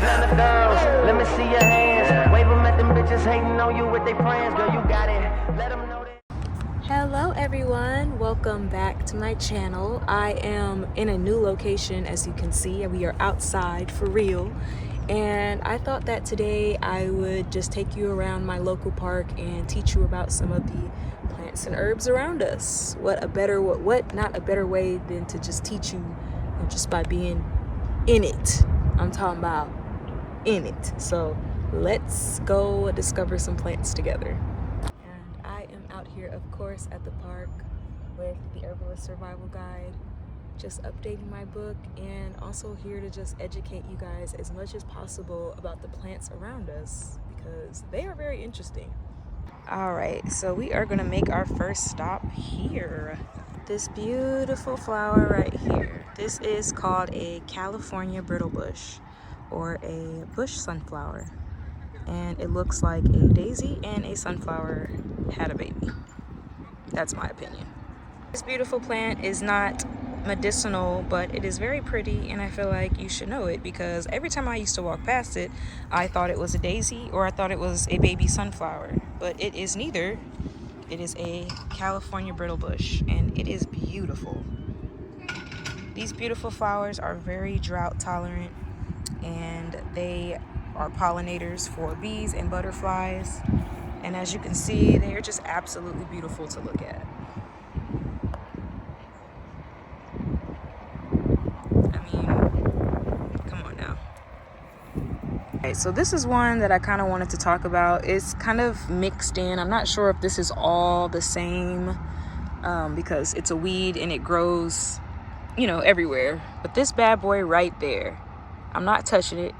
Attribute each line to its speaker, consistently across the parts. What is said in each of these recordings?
Speaker 1: Atlanta girls, let me see your hands. Wave them at them bitches hating on you with their friends. Girl, you got it. Let them know that.
Speaker 2: Hello everyone, welcome back to my channel. I am in a new location, as you can see. We are outside for real, and I thought that today I would just take you around my local park and teach you about some of the plants and herbs around us. What not a better way than to just teach you just by being in it. I'm talking about in it. So let's go discover some plants together. I am out here, of course, at the park with the Herbalist Survival Guide, just updating my book, and also here to just educate you guys as much as possible about the plants around us because they are very interesting. All right, so we are gonna make our first stop here. This beautiful flower right here. This is called a California brittle bush, or a bush sunflower. And it looks like a daisy and a sunflower had a baby. That's my opinion. This beautiful plant is not medicinal, but it is very pretty, and I feel like you should know it because every time I used to walk past it, I thought it was a daisy or I thought it was a baby sunflower, but it is neither. It is a California brittle bush, and it is beautiful. These beautiful flowers are very drought tolerant, and they are pollinators for bees and butterflies, and as you can see, they are just absolutely beautiful to look at. I mean, come on now. Okay, so this is one that I kind of wanted to talk about. It's kind of mixed in. I'm not sure if this is all the same because it's a weed and it grows, everywhere. But this bad boy right there, I'm not touching it,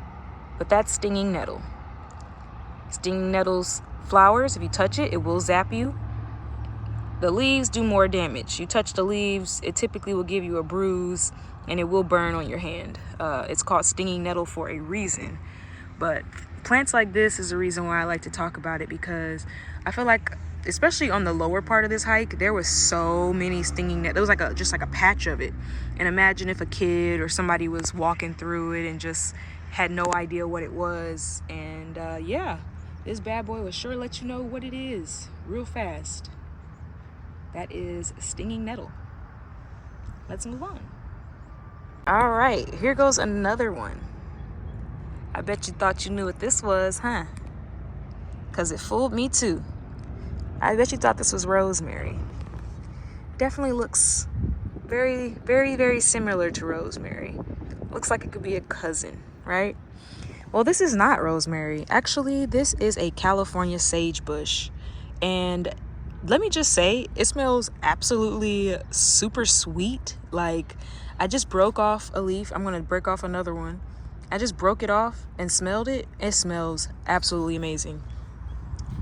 Speaker 2: but that's stinging nettle. Stinging nettle's flowers, if you touch it, it will zap you. The leaves do more damage. You touch the leaves, it typically will give you a bruise and it will burn on your hand. It's called stinging nettle for a reason. But plants like this is the reason why I like to talk about it, because I feel like, especially on the lower part of this hike, there was so many stinging nettles. There was just like a patch of it. And imagine if a kid or somebody was walking through it and just had no idea what it was. And yeah, this bad boy will sure let you know what it is real fast. That is stinging nettle. Let's move on. All right, here goes another one. I bet you thought you knew what this was, huh? Because it fooled me too. I bet you thought this was rosemary. Definitely looks very, very, very similar to rosemary. Looks like it could be a cousin, right? Well, this is not rosemary. Actually, this is a California sage bush. And let me just say, it smells absolutely super sweet. Like, I just broke off a leaf. I'm gonna break off another one. I just broke it off and smelled it. It smells absolutely amazing.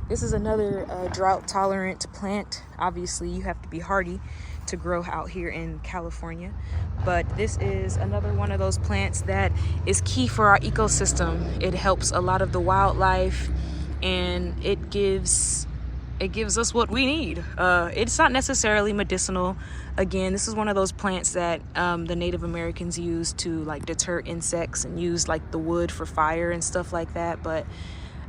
Speaker 2: This is another drought tolerant plant. Obviously, you have to be hardy to grow out here in California. But this is another one of those plants that is key for our ecosystem. It helps a lot of the wildlife, and it gives us what we need. It's not necessarily medicinal. Again, this is one of those plants that the Native Americans used to like deter insects and use like the wood for fire and stuff like that. But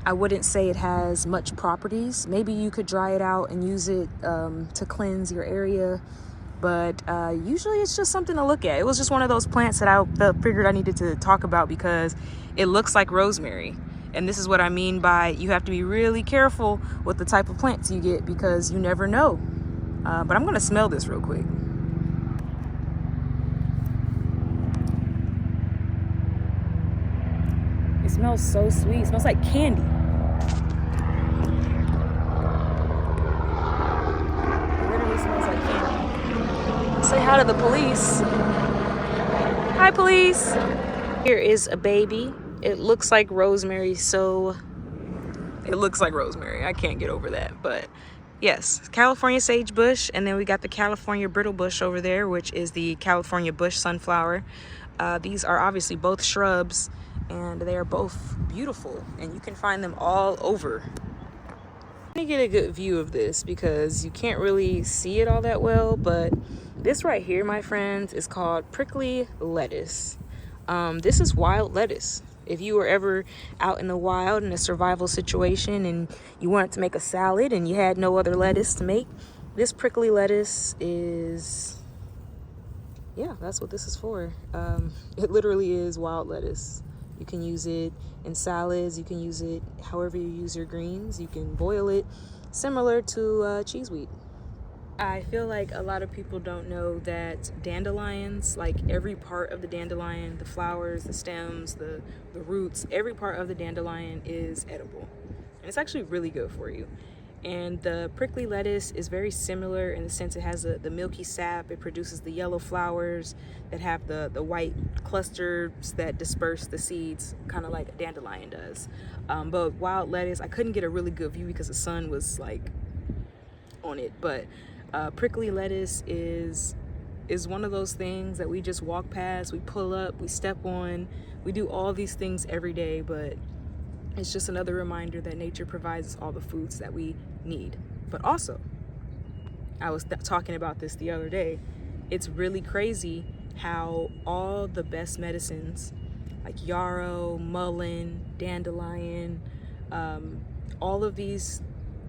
Speaker 2: I wouldn't say it has much properties. Maybe you could dry it out and use it to cleanse your area. But usually it's just something to look at. It was just one of those plants that I figured I needed to talk about because it looks like rosemary. And this is what I mean by you have to be really careful with the type of plants you get because you never know. But I'm gonna smell this real quick. It smells so sweet. It smells like candy. It literally smells like candy. Say hi to the police. Hi, police. Here is a baby. It looks like rosemary, so it looks like rosemary. I can't get over that, but yes, California sage bush, and then we got the California brittle bush over there, which is the California bush sunflower. These are obviously both shrubs, and they are both beautiful, and you can find them all over. Let me get a good view of this because you can't really see it all that well, but this right here, my friends, is called prickly lettuce. This is wild lettuce. If you were ever out in the wild in a survival situation and you wanted to make a salad and you had no other lettuce to make, this prickly lettuce is, yeah, that's what this is for. It literally is wild lettuce. You can use it in salads. You can use it however you use your greens. You can boil it, similar to cheese wheat. I feel like a lot of people don't know that dandelions, like every part of the dandelion, the flowers, the stems, the roots, every part of the dandelion is edible. And it's actually really good for you. And the prickly lettuce is very similar in the sense it has the milky sap. It produces the yellow flowers that have the white clusters that disperse the seeds, kind of like a dandelion does. But wild lettuce, I couldn't get a really good view because the sun was like on it, but prickly lettuce is one of those things that we just walk past, we pull up, we step on, we do all these things every day, but it's just another reminder that nature provides us all the foods that we need. But also, I was talking about this the other day, it's really crazy how all the best medicines like yarrow, mullein, dandelion, all of these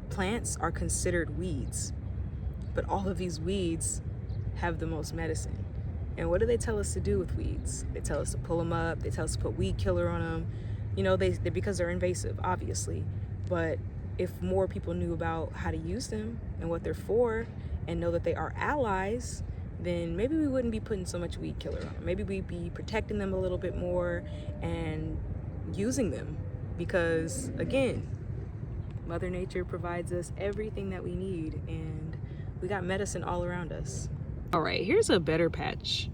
Speaker 2: plants are considered weeds, but all of these weeds have the most medicine. And what do they tell us to do with weeds? They tell us to pull them up, they tell us to put weed killer on them, you know, they because they're invasive, obviously. But if more people knew about how to use them and what they're for and know that they are allies, then maybe we wouldn't be putting so much weed killer on them. Maybe we'd be protecting them a little bit more and using them, because again, Mother Nature provides us everything that we need, and we got medicine all around us. All right, here's a better patch.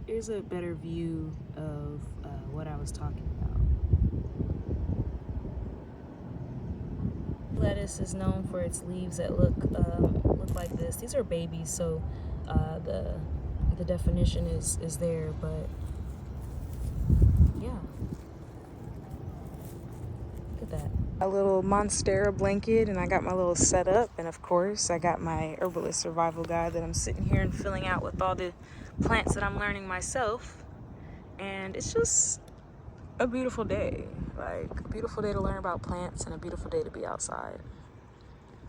Speaker 2: Here's a better view of what I was talking about. Lettuce is known for its leaves that look like this. These are babies, so the definition is there, but yeah. Look at that. A little Monstera blanket, and I got my little setup, and of course I got my Herbalist Survival guide that I'm sitting here and filling out with all the plants that I'm learning myself. And it's just a beautiful day, like a beautiful day to learn about plants and a beautiful day to be outside.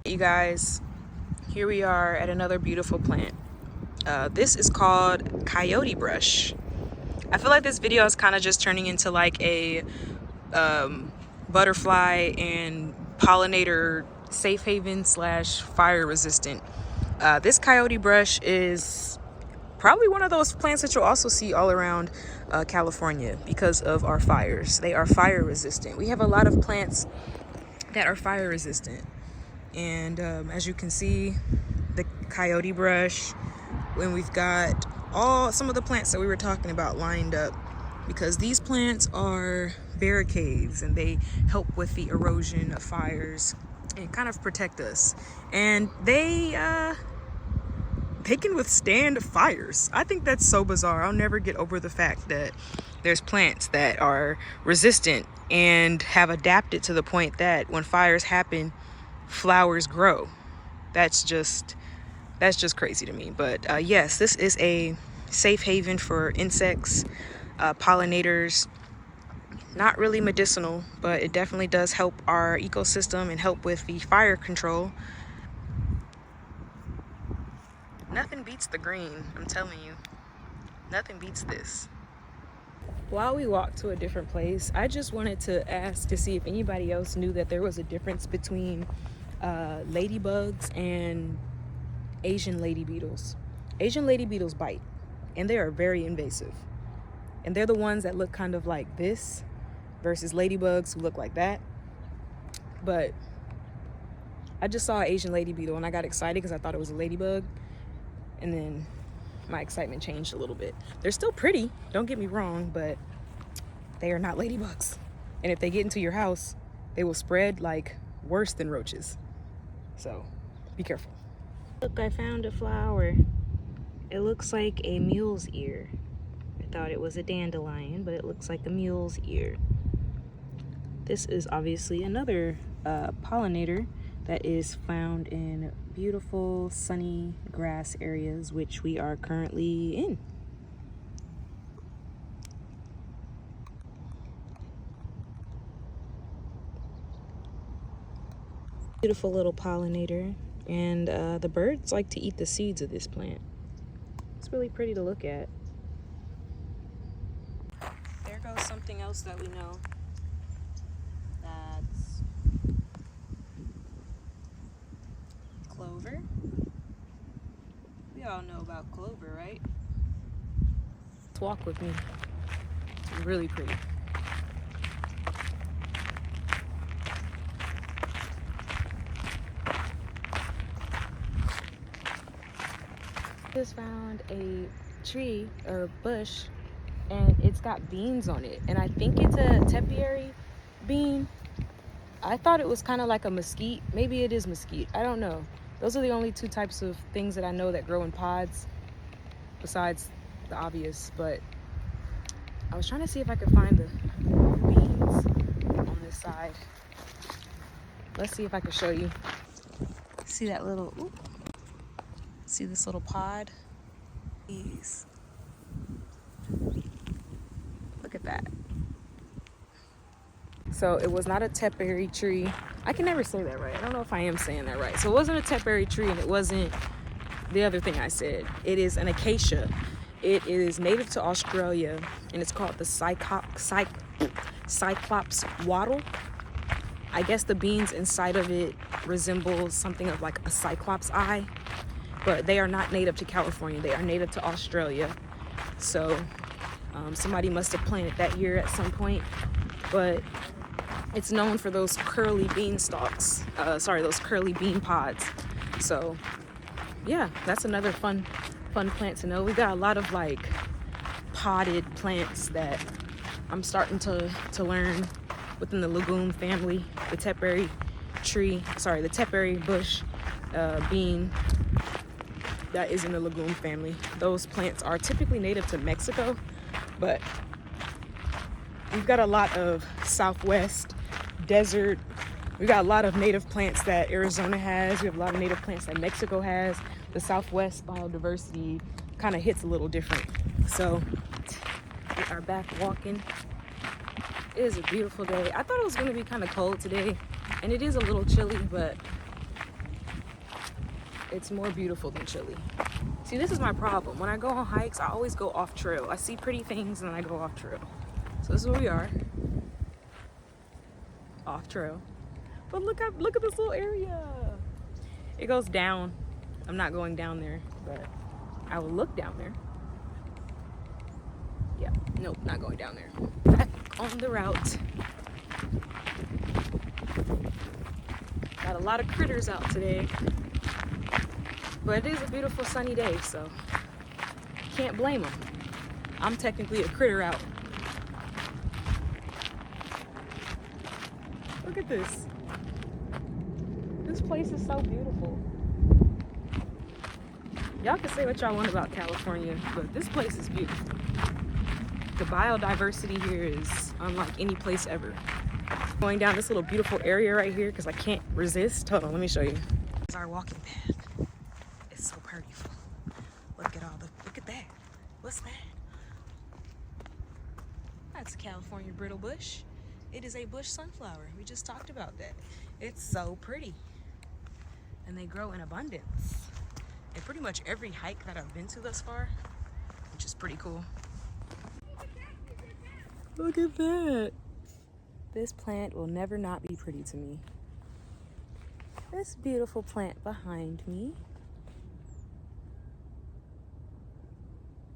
Speaker 2: You guys, here we are at another beautiful plant. This is called coyote brush. I feel like this video is kind of just turning into like a butterfly and pollinator safe haven / fire resistant. This coyote brush is probably one of those plants that you'll also see all around California because of our fires. They are fire resistant. We have a lot of plants that are fire resistant, and as you can see, the coyote brush, when we've got some of the plants that we were talking about lined up, because these plants are barricades and they help with the erosion of fires and kind of protect us, and they can withstand fires. I think that's so bizarre. I'll never get over the fact that there's plants that are resistant and have adapted to the point that when fires happen, flowers grow. That's just crazy to me. But yes, this is a safe haven for insects, pollinators. Not really medicinal, but it definitely does help our ecosystem and help with the fire control. Nothing beats the green, I'm telling you. Nothing beats this. While we walked to a different place, I just wanted to ask to see if anybody else knew that there was a difference between ladybugs and Asian lady beetles. Asian lady beetles bite, and they are very invasive. And they're the ones that look kind of like this versus ladybugs who look like that. But I just saw an Asian lady beetle and I got excited because I thought it was a ladybug. And then my excitement changed a little bit. They're still pretty, don't get me wrong, but they are not ladybugs. And if they get into your house, they will spread like worse than roaches. So be careful. Look, I found a flower. It looks like a mule's ear. I thought it was a dandelion, but it looks like a mule's ear. This is obviously another pollinator that is found in beautiful sunny grass areas, which we are currently in. Beautiful little pollinator. And the birds like to eat the seeds of this plant. It's really pretty to look at. There goes something else that we know. That's clover. We all know about clover, right? Let's walk with me. It's really pretty. Just found a tree or a bush, and it's got beans on it, and I think it's a tepiary bean. I thought it was kind of like a mesquite. Maybe it is mesquite. I don't know. Those are the only two types of things that I know that grow in pods, besides the obvious. But I was trying to see if I could find the beans on this side. Let's see if I can show you. See that little, ooh. See this little pod? These. Look at that. So it was not a tepiary tree. I can never say that right. I don't know if I am saying that right. So it wasn't a tepiary tree, and it wasn't the other thing I said. It is an acacia. It is native to Australia, and it's called the Cyclops wattle. I guess the beans inside of it resemble something of like a cyclops eye, but they are not native to California. They are native to Australia. So somebody must have planted that here at some point, but it's known for those curly bean stalks. Those curly bean pods. So yeah, that's another fun plant to know. We got a lot of like potted plants that I'm starting to learn within the legume family. The tepiary bush bean that is in the legume family. Those plants are typically native to Mexico, but we've got a lot of Southwest desert. We've got a lot of native plants that Arizona has. We have a lot of native plants that Mexico has. The Southwest biodiversity kind of hits a little different. So we are back walking. It is a beautiful day. I thought it was going to be kind of cold today, and it is a little chilly, but it's more beautiful than chilly. See, this is my problem. When I go on hikes, I always go off trail. I see pretty things and then I go off trail. So this is where we are. Off trail. But look at this little area. It goes down. I'm not going down there, but I will look down there. Yeah, nope, not going down there. Back on the route. Got a lot of critters out today. But it is a beautiful sunny day, so can't blame them. I'm technically a critter out. Look at this. This place is so beautiful. Y'all can say what y'all want about California, but this place is beautiful. The biodiversity here is unlike any place ever. Going down this little beautiful area right here because I can't resist. Hold on, let me show you. It's our walking path. So beautiful. Look at that. What's that? That's a California brittle bush. It is a bush sunflower. We just talked about that. It's so pretty. And they grow in abundance. In pretty much every hike that I've been to thus far, which is pretty cool. Look at that. This plant will never not be pretty to me. This beautiful plant behind me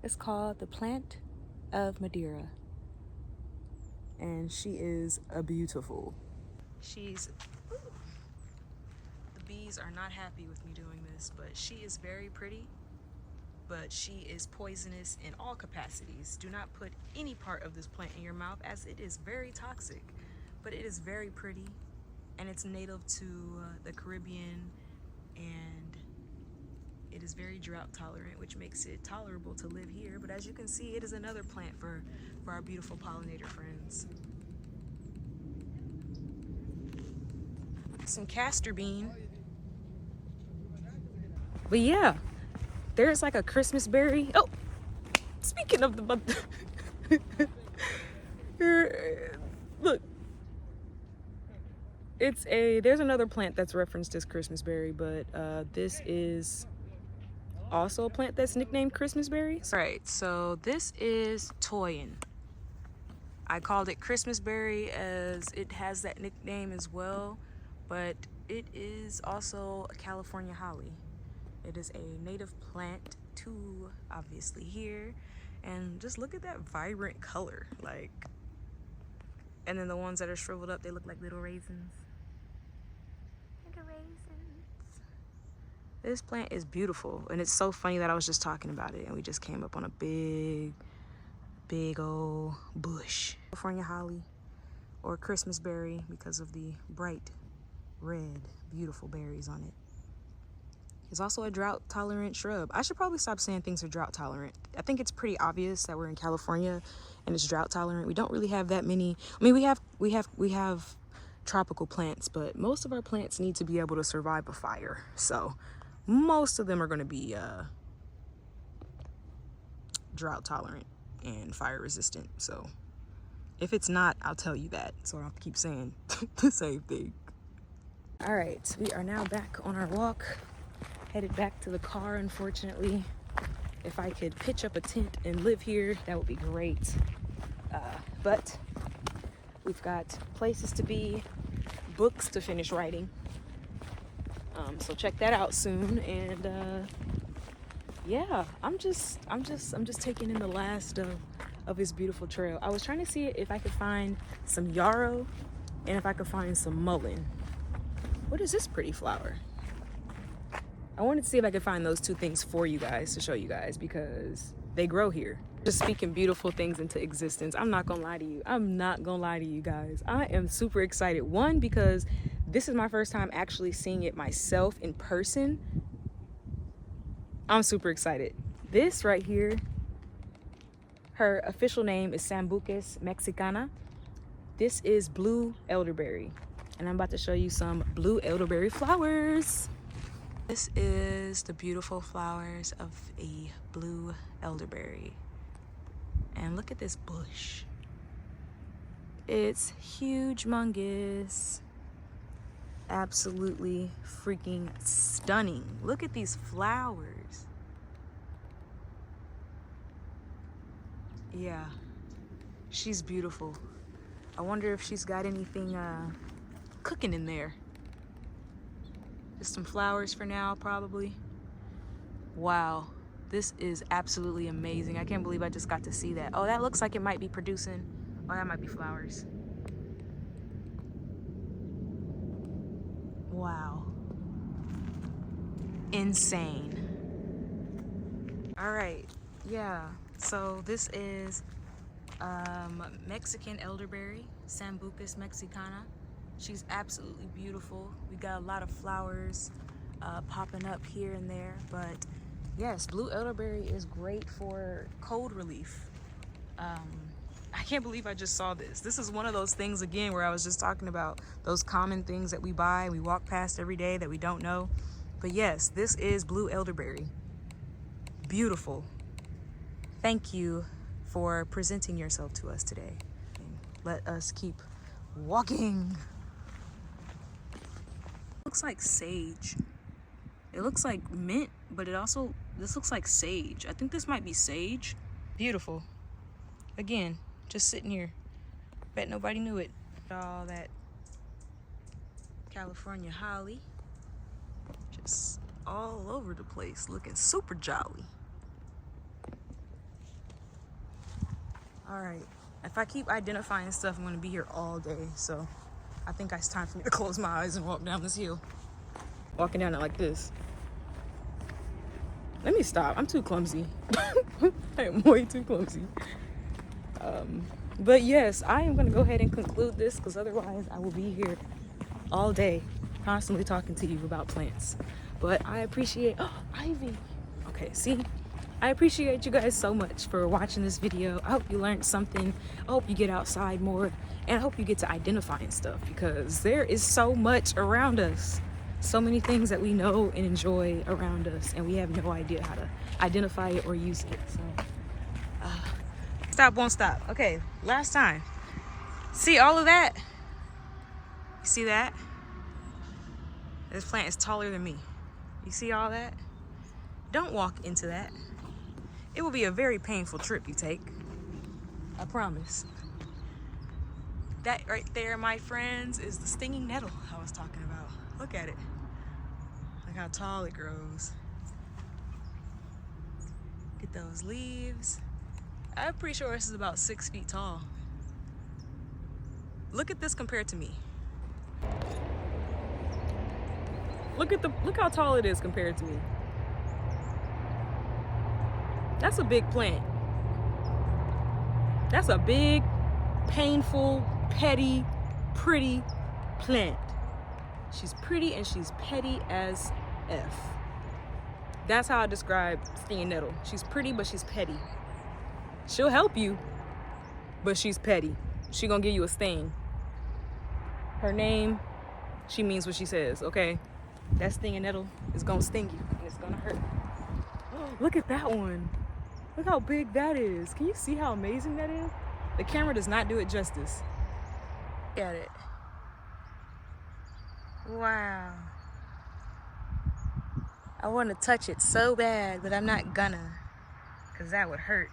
Speaker 2: is called the plant of Madeira, and she is a beautiful. The bees are not happy with me doing this, but she is very pretty, but she is poisonous in all capacities. Do not put any part of this plant in your mouth, as it is very toxic, but it is very pretty, and it's native to the Caribbean, and it is very drought tolerant, which makes it tolerable to live here. But as you can see, it is another plant for our beautiful pollinator friends. Some castor bean. But yeah, there's like a Christmas berry. Oh, speaking of the look, there's another plant that's referenced as Christmas berry, but this is also a plant that's nicknamed Christmas berry. Right, so this is toyin. I called it Christmas berry as it has that nickname as well, but it is also a California holly. It is a native plant to obviously here, and just look at that vibrant color, like, and then the ones that are shriveled up, they look like little raisins. Little raisins. This plant is beautiful, and it's so funny that I was just talking about it and we just came up on a big old bush. California holly, or Christmas berry, because of the bright red beautiful berries on it. It's also a drought tolerant shrub. I should probably stop saying things are drought tolerant. I think it's pretty obvious that we're in California and it's drought tolerant. We don't really have that many. I mean, we have tropical plants, but most of our plants need to be able to survive a fire. So most of them are going to be drought tolerant and fire resistant. So if it's not, I'll tell you that, so I don't have to keep saying the same thing. All right, we are now back on our walk, headed back to the car. Unfortunately, if I could pitch up a tent and live here, that would be great, but we've got places to be, books to finish writing, so check that out soon. And yeah, I'm just taking in the last of this beautiful trail. I was trying to see if I could find some yarrow and if I could find some mullein. What is this pretty flower? I wanted to see if I could find those two things for you guys to show you guys, because they grow here. Just speaking beautiful things into existence. I'm not gonna lie to you guys. I am super excited. One, because this is my first time actually seeing it myself in person. I'm super excited. This right here, her official name is Sambucus mexicana. This is blue elderberry, and I'm about to show you some blue elderberry flowers. This is the beautiful flowers of a blue elderberry. And look at this bush. It's huge, humongous. Absolutely freaking stunning. Look at these flowers. Yeah, she's beautiful. I wonder if she's got anything cooking in there. Just some flowers for now, probably. Wow, this is absolutely amazing. I can't believe I just got to see that. Oh, that looks like it might be producing. Oh, that might be flowers. Wow. Insane. All right, yeah, so this is Mexican elderberry, Sambucus mexicana. She's absolutely beautiful. We got a lot of flowers popping up here and there, but yes, blue elderberry is great for cold relief. I can't believe I just saw this. This is one of those things, again, where I was just talking about those common things that we buy, we walk past every day that we don't know. But yes, this is blue elderberry. Beautiful. Thank you for presenting yourself to us today. Let us keep walking. Looks like sage. It looks like mint, but this looks like sage. I think this might be sage. Beautiful. Again, just sitting here. Bet nobody knew it. All that California holly. Just all over the place, looking super jolly. All right, if I keep identifying stuff, I'm gonna be here all day. So I think it's time for me to close my eyes and walk down this hill. Walking down it like this. Let me stop, I'm too clumsy. I am way too clumsy. But yes, I am gonna go ahead and conclude this, because otherwise I will be here all day constantly talking to you about plants. But I appreciate, oh, ivy. Okay, see? I appreciate you guys so much for watching this video. I hope you learned something. I hope you get outside more, and I hope you get to identifying stuff, because there is so much around us. So many things that we know and enjoy around us, and we have no idea how to identify it or use it. So stop won't stop. Okay, last time. See all of that? You see that? This plant is taller than me. You see all that? Don't walk into that. It will be a very painful trip you take. I promise. That right there, my friends, is the stinging nettle I was talking about. Look at it. Look how tall it grows. Get those leaves. I'm pretty sure this is about 6 feet tall. Look at this compared to me. Look how tall it is compared to me. That's a big plant. That's a big, painful, petty, pretty plant. She's pretty and she's petty as F. That's how I describe stinging nettle. She's pretty, but she's petty. She'll help you, but she's petty. She gonna give you a sting. Her name, she means what she says, okay? That stinging nettle is gonna sting you and it's gonna hurt. Oh, look at that one. Look how big that is. Can you see how amazing that is? The camera does not do it justice. Look at it. Wow. I want to touch it so bad, but I'm not gonna, because that would hurt.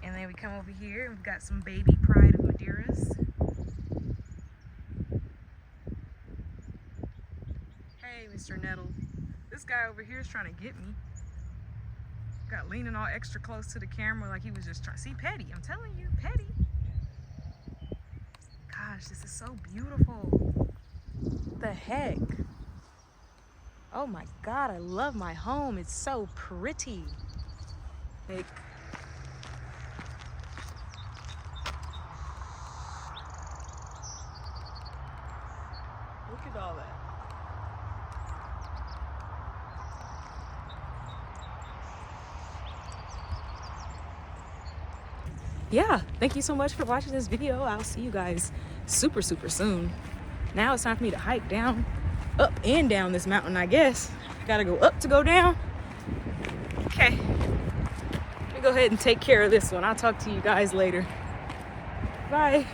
Speaker 2: And then we come over here and we've got some baby pride of Madeiras. Hey, Mr. Nettle. This guy over here is trying to get me. Got leaning all extra close to the camera like he was just trying. See, petty. I'm telling you, petty. Gosh, this is so beautiful. What the heck? Oh my God, I love my home. It's so pretty. Like, look at all that. Yeah, thank you so much for watching this video. I'll see you guys super soon. Now it's time for me to hike down, up and down this mountain, I guess. I gotta go up to go down. Okay, let me go ahead and take care of this one. I'll talk to you guys later. Bye.